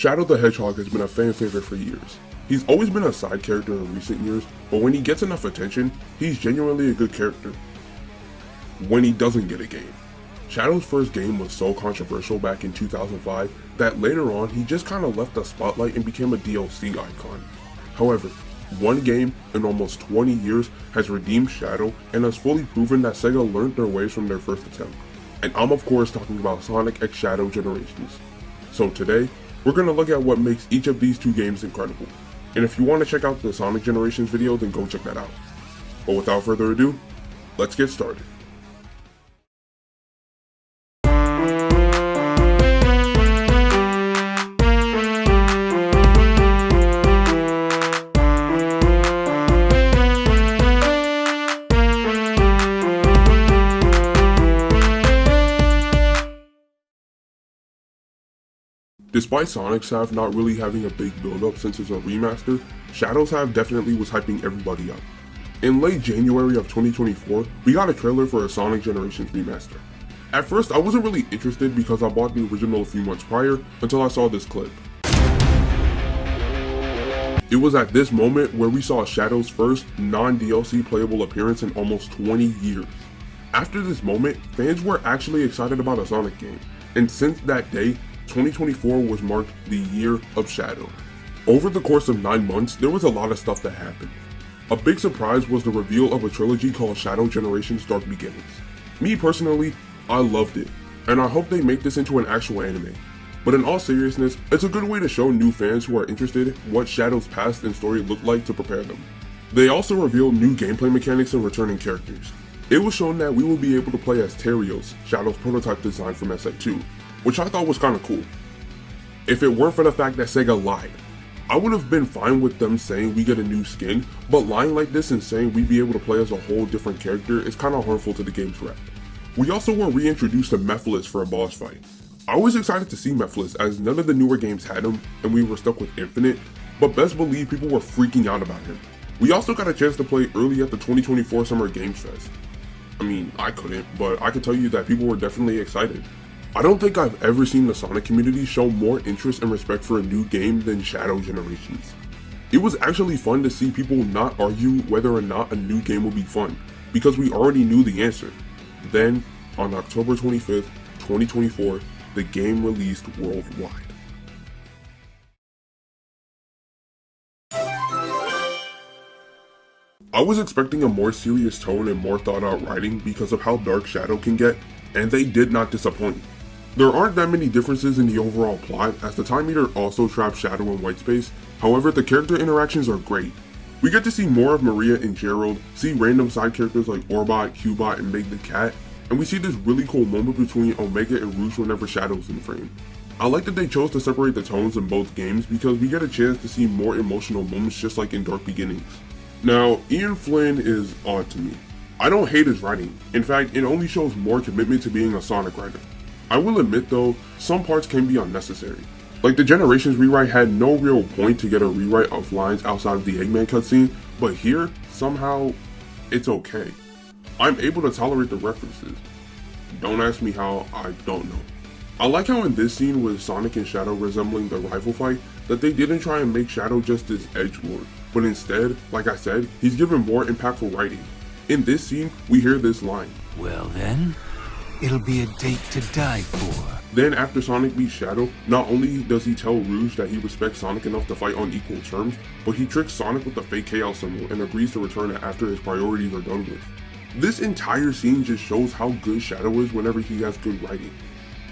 Shadow the Hedgehog has been a fan favorite for years. He's always been a side character in recent years, but when he gets enough attention, he's genuinely a good character. When he doesn't get a game. Shadow's first game was so controversial back in 2005 that later on he just kinda left the spotlight and became a DLC icon. However, one game in almost 20 years has redeemed Shadow and has fully proven that Sega learned their ways from their first attempt. And I'm of course talking about Sonic X Shadow Generations. So today, we're going to look at what makes each of these two games incredible. And if you want to check out the Sonic Generations video, then go check that out. But without further ado, let's get started. Despite Sonic's half not really having a big build-up since it's a remaster, Shadow's half definitely was hyping everybody up. In late January of 2024, we got a trailer for a Sonic Generations remaster. At first, I wasn't really interested because I bought the original a few months prior until I saw this clip. It was at this moment where we saw Shadow's first non-DLC playable appearance in almost 20 years. After this moment, fans were actually excited about a Sonic game, and since that day, 2024 was marked the year of Shadow. Over the course of 9 months, there was a lot of stuff that happened. A big surprise was the reveal of a trilogy called Shadow Generations Dark Beginnings. Me personally, I loved it, and I hope they make this into an actual anime. But in all seriousness, it's a good way to show new fans who are interested what Shadow's past and story looked like to prepare them. They also revealed new gameplay mechanics and returning characters. It was shown that we will be able to play as Terios, Shadow's prototype design from SF2, which I thought was kinda cool. If it weren't for the fact that Sega lied, I would have been fine with them saying we get a new skin, but lying like this and saying we'd be able to play as a whole different character is kinda harmful to the game's rep. We also were reintroduced to Mephiles for a boss fight. I was excited to see Mephiles as none of the newer games had him and we were stuck with Infinite, but best believe people were freaking out about him. We also got a chance to play early at the 2024 Summer Games Fest. I mean, I couldn't, but I can tell you that people were definitely excited. I don't think I've ever seen the Sonic community show more interest and respect for a new game than Shadow Generations. It was actually fun to see people not argue whether or not a new game would be fun, because we already knew the answer. Then, on October 25th, 2024, the game released worldwide. I was expecting a more serious tone and more thought out writing because of how dark Shadow can get, and they did not disappoint. There aren't that many differences in the overall plot, as the Time Eater also traps Shadow in white space. However, the character interactions are great. We get to see more of Maria and Gerald, see random side characters like Orbot, Cubot, and Meg the Cat, and we see this really cool moment between Omega and Rouge whenever Shadow's in frame. I like that they chose to separate the tones in both games because we get a chance to see more emotional moments just like in Dark Beginnings. Now, Ian Flynn is odd to me. I don't hate his writing. In fact, it only shows more commitment to being a Sonic writer. I will admit though, some parts can be unnecessary. Like the Generations rewrite had no real point to get a rewrite of lines outside of the Eggman cutscene, but here, somehow, it's okay. I'm able to tolerate the references. Don't ask me how, I don't know. I like how in this scene with Sonic and Shadow resembling the rival fight, that they didn't try and make Shadow just this edgelord, but instead, like I said, he's given more impactful writing. In this scene, we hear this line. Well then, it'll be a date to die for. Then after Sonic beats Shadow, not only does he tell Rouge that he respects Sonic enough to fight on equal terms, but he tricks Sonic with the fake Chaos symbol and agrees to return it after his priorities are done with. This entire scene just shows how good Shadow is whenever he has good writing.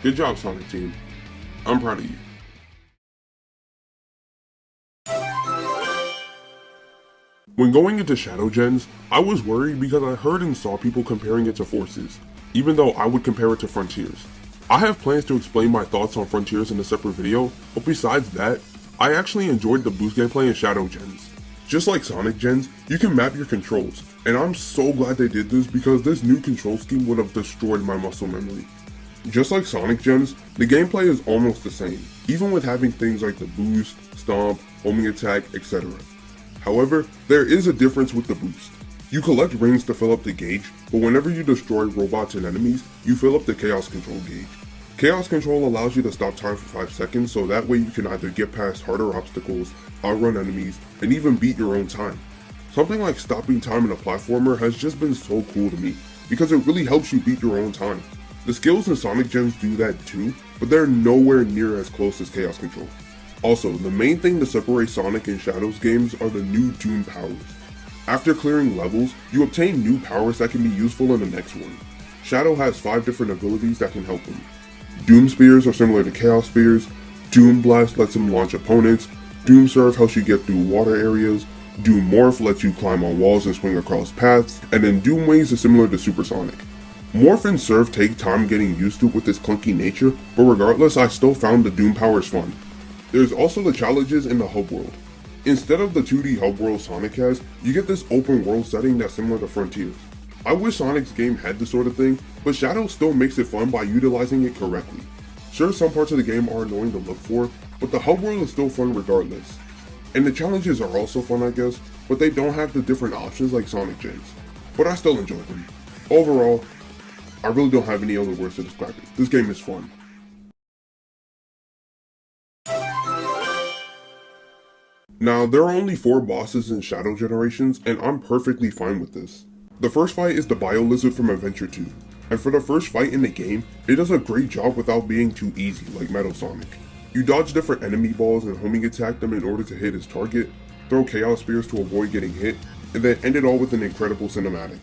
Good job, Sonic team. I'm proud of you. When going into Shadow Gens, I was worried because I heard and saw people comparing it to Forces, even though I would compare it to Frontiers. I have plans to explain my thoughts on Frontiers in a separate video, but besides that, I actually enjoyed the boost gameplay in Shadow Gens. Just like Sonic Gens, you can map your controls, and I'm so glad they did this because this new control scheme would have destroyed my muscle memory. Just like Sonic Gens, the gameplay is almost the same, even with having things like the boost, stomp, homing attack, etc. However, there is a difference with the boost. You collect rings to fill up the gauge, but whenever you destroy robots and enemies, you fill up the chaos control gauge. Chaos Control allows you to stop time for 5 seconds, so that way you can either get past harder obstacles, outrun enemies, and even beat your own time. Something like stopping time in a platformer has just been so cool to me, because it really helps you beat your own time. The skills in Sonic Gems do that too, but they're nowhere near as close as Chaos Control. Also, the main thing to separate Sonic and Shadows games are the new Doom powers. After clearing levels, you obtain new powers that can be useful in the next one. Shadow has 5 different abilities that can help him. Doom Spears are similar to Chaos Spears, Doom Blast lets him launch opponents, Doom Surf helps you get through water areas, Doom Morph lets you climb on walls and swing across paths, and then Doom Wings is similar to Supersonic. Morph and Surf take time getting used to with its clunky nature, but regardless, I still found the Doom powers fun. There's also the challenges in the hub world. Instead of the 2D hub world Sonic has, you get this open world setting that's similar to Frontiers. I wish Sonic's game had this sort of thing, but Shadow still makes it fun by utilizing it correctly. Sure, some parts of the game are annoying to look for, but the hub world is still fun regardless. And the challenges are also fun, I guess, but they don't have the different options like Sonic Gems. But I still enjoy them. Overall, I really don't have any other words to describe it. This game is fun. Now, there are only 4 bosses in Shadow Generations, and I'm perfectly fine with this. The first fight is the Biolizard from Adventure 2, and for the first fight in the game, it does a great job without being too easy like Metal Sonic. You dodge different enemy balls and homing attack them in order to hit his target, throw Chaos Spears to avoid getting hit, and then end it all with an incredible cinematic.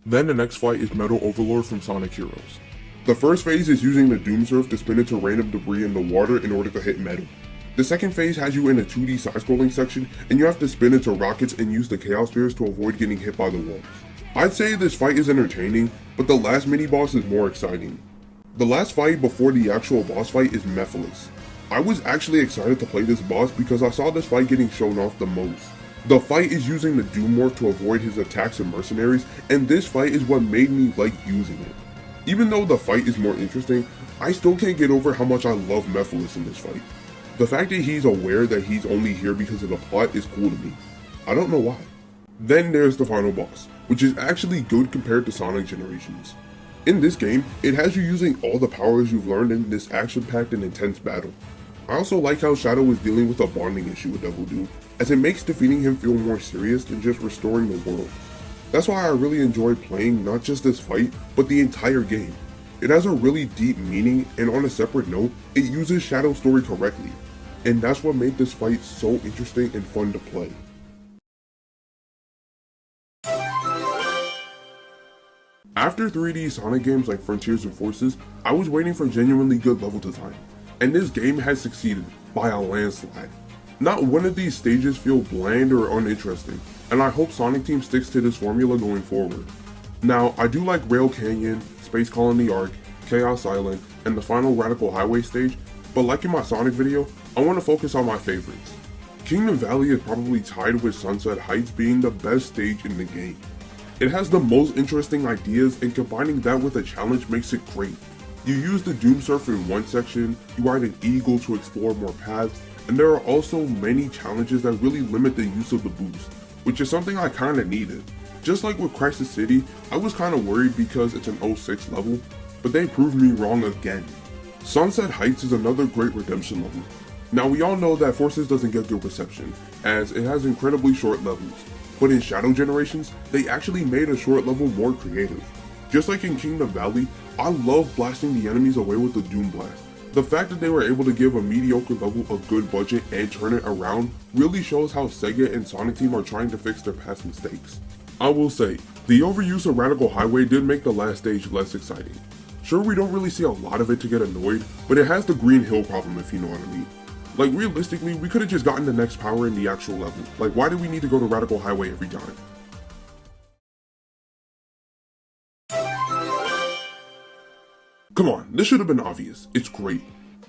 Then the next fight is Metal Overlord from Sonic Heroes. The first phase is using the Doom Surf to spin into random debris in the water in order to hit Metal. The second phase has you in a 2D side-scrolling section, and you have to spin into rockets and use the Chaos Spears to avoid getting hit by the walls. I'd say this fight is entertaining, but the last mini-boss is more exciting. The last fight before the actual boss fight is Mephiles. I was actually excited to play this boss because I saw this fight getting shown off the most. The fight is using the Doom Morph to avoid his attacks and mercenaries, and this fight is what made me like using it. Even though the fight is more interesting, I still can't get over how much I love Mephiles in this fight. The fact that he's aware that he's only here because of the plot is cool to me. I don't know why. Then there's the final boss, which is actually good compared to Sonic Generations. In this game, it has you using all the powers you've learned in this action-packed and intense battle. I also like how Shadow is dealing with a bonding issue with Devil Doom, as it makes defeating him feel more serious than just restoring the world. That's why I really enjoy playing not just this fight, but the entire game. It has a really deep meaning, and on a separate note, it uses Shadow's story correctly. And that's what made this fight so interesting and fun to play. After 3D Sonic games like Frontiers and Forces, I was waiting for genuinely good level design, and this game has succeeded by a landslide. Not one of these stages feel bland or uninteresting, and I hope Sonic Team sticks to this formula going forward. Now, I do like Rail Canyon, Space Colony Arc, Chaos Island, and the final Radical Highway stage, but like in my Sonic video, I want to focus on my favorites. Kingdom Valley is probably tied with Sunset Heights being the best stage in the game. It has the most interesting ideas, and combining that with a challenge makes it great. You use the Doom Surf in one section, you ride an eagle to explore more paths, and there are also many challenges that really limit the use of the boost, which is something I kinda needed. Just like with Crisis City, I was kinda worried because it's an 06 level, but they proved me wrong again. Sunset Heights is another great redemption level. Now we all know that Forces doesn't get good reception, as it has incredibly short levels, but in Shadow Generations, they actually made a short level more creative. Just like in Kingdom Valley, I love blasting the enemies away with the Doom Blast. The fact that they were able to give a mediocre level a good budget and turn it around really shows how Sega and Sonic Team are trying to fix their past mistakes. I will say, the overuse of Radical Highway did make the last stage less exciting. Sure, we don't really see a lot of it to get annoyed, but it has the Green Hill problem if you know what I mean. Like realistically, we could have just gotten the next power in the actual level. Like why do we need to go to Radical Highway every time? Come on, this should have been obvious. It's great.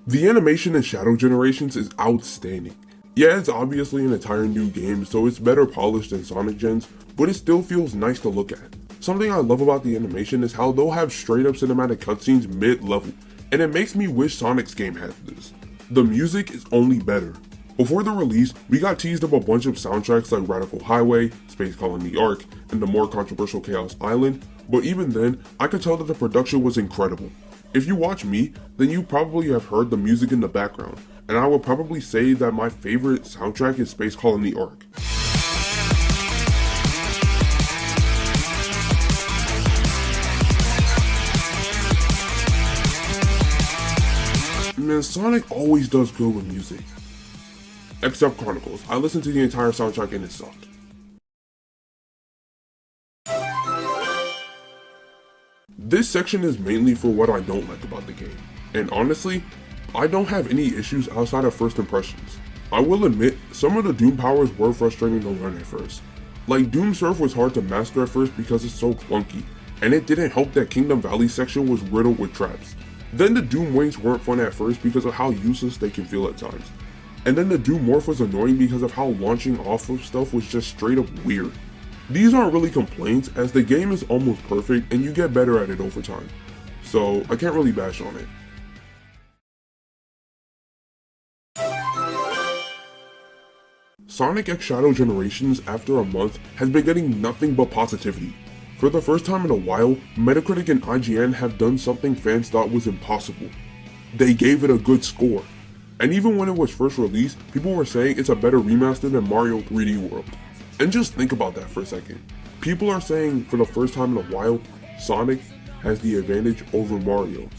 The animation in Shadow Generations is outstanding. Yeah, it's obviously an entire new game, so it's better polished than Sonic Gens, but it still feels nice to look at. Something I love about the animation is how they'll have straight up cinematic cutscenes mid-level, and it makes me wish Sonic's game had this. The music is only better. Before the release, we got teased up a bunch of soundtracks like Radical Highway, Space Colony Arc, and the more controversial Chaos Island, but even then, I could tell that the production was incredible. If you watch me, then you probably have heard the music in the background, and I would probably say that my favorite soundtrack is Space Colony Arc. Man, Sonic always does good with music. Except Chronicles. I listened to the entire soundtrack and it sucked. This section is mainly for what I don't like about the game. And honestly, I don't have any issues outside of first impressions. I will admit, some of the Doom powers were frustrating to learn at first. Like Doom Surf was hard to master at first because it's so clunky, and it didn't help that Kingdom Valley section was riddled with traps. Then the Doom Wings weren't fun at first because of how useless they can feel at times. And then the Doom Morph was annoying because of how launching off of stuff was just straight up weird. These aren't really complaints, as the game is almost perfect and you get better at it over time. So I can't really bash on it. Sonic X Shadow Generations, after a month, has been getting nothing but positivity. For the first time in a while, Metacritic and IGN have done something fans thought was impossible. They gave it a good score. And even when it was first released, people were saying it's a better remaster than Mario 3D World. And just think about that for a second. People are saying for the first time in a while, Sonic has the advantage over Mario.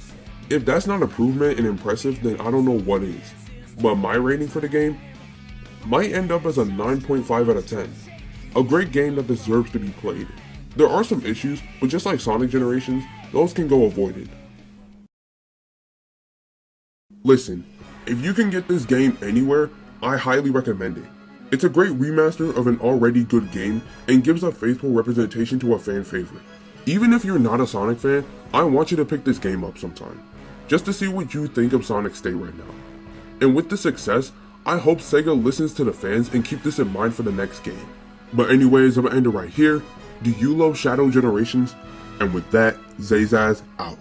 If that's not improvement and impressive, then I don't know what is. But my rating for the game might end up as a 9.5 out of 10. A great game that deserves to be played. There are some issues, but just like Sonic Generations, those can go avoided. Listen, if you can get this game anywhere, I highly recommend it. It's a great remaster of an already good game and gives a faithful representation to a fan favorite. Even if you're not a Sonic fan, I want you to pick this game up sometime, just to see what you think of Sonic's state right now. And with the success, I hope Sega listens to the fans and keep this in mind for the next game. But anyways, I'm gonna end it right here. Do you love Shadow Generations? And with that, Zazaz out.